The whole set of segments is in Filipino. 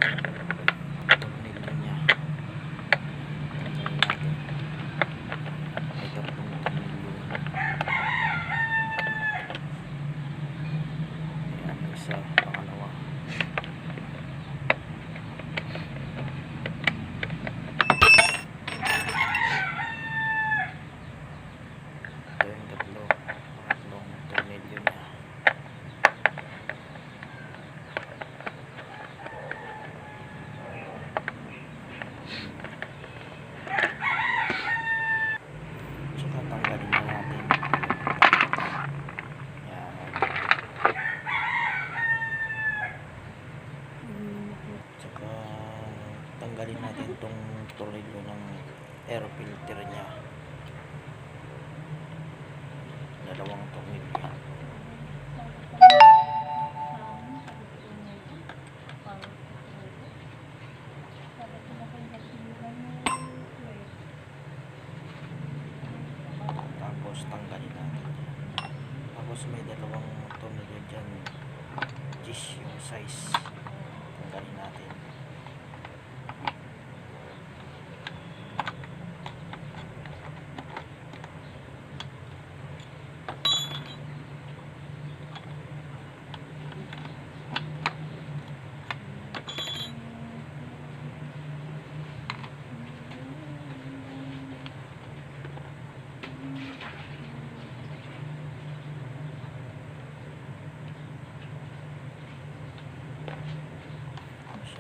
tornilyo niya. Tanggalin natin. May tatlong tornilyo. Ayan, isa, pangalawa. Ito yung tatlong tornilyo niya. Tsaka tanggalin na natin. Yan. Tsaka tanggalin natin itong tornilyo ng air filter niya. Dalawang tornilyo. Tapos tanggalin natin. Tapos may dalawang tornilyo dyan. 10 yung size. Tanggalin natin.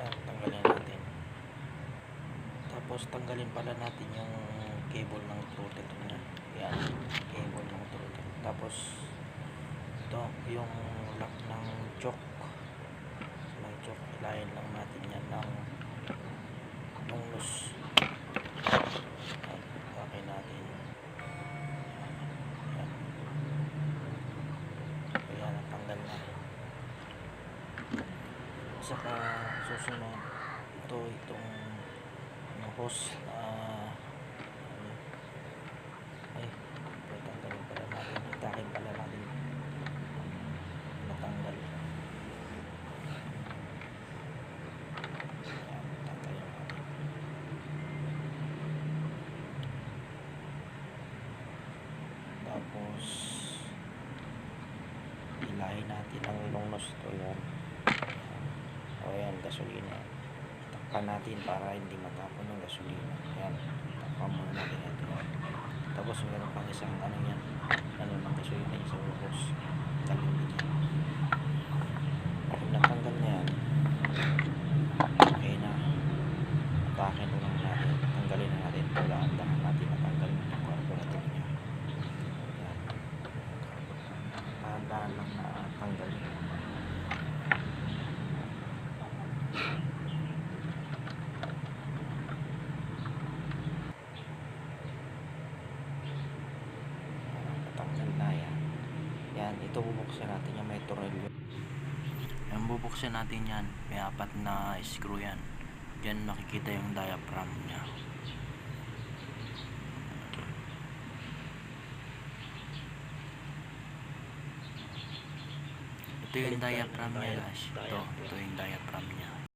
Tanggalin natin. Tapos tanggalin pala natin yung cable ng throttle niya. Yan, cable ng throttle. Tapos ito yung lock ng choke. May choke, ilayin lang natin yan ng loose. Okay natin. Yan. Ayan, tanggal na. Saka susunod itong hose ay tanggalin pala natin, itakin pala natin natanggal. Ayan, tanggalin natin. Tapos ilahin natin ang long nose to. Yan. O yan, gasolina. Takpan natin para hindi matapon yung gasolina. Yan, takpan muna natin ito. Tapos meron pang isang ano yan, ano ng gasolina yung sa hose. Tanggalin din yan. Kung natanggal na yan, okay na. Atakin mo lang natin. Tanggalin na natin. Dahan-dahan natin natanggal yung carburetor niya. Yan. Dahan-dahan lang na tanggalin. Yan, ito bubuksan natin yung may tornilyo. Yan, bubuksan natin yan. May 4 na screw yan. Diyan makikita yung diaphragm nya. Ito yung diaphragm nya, guys. Ito yung diaphragm nya.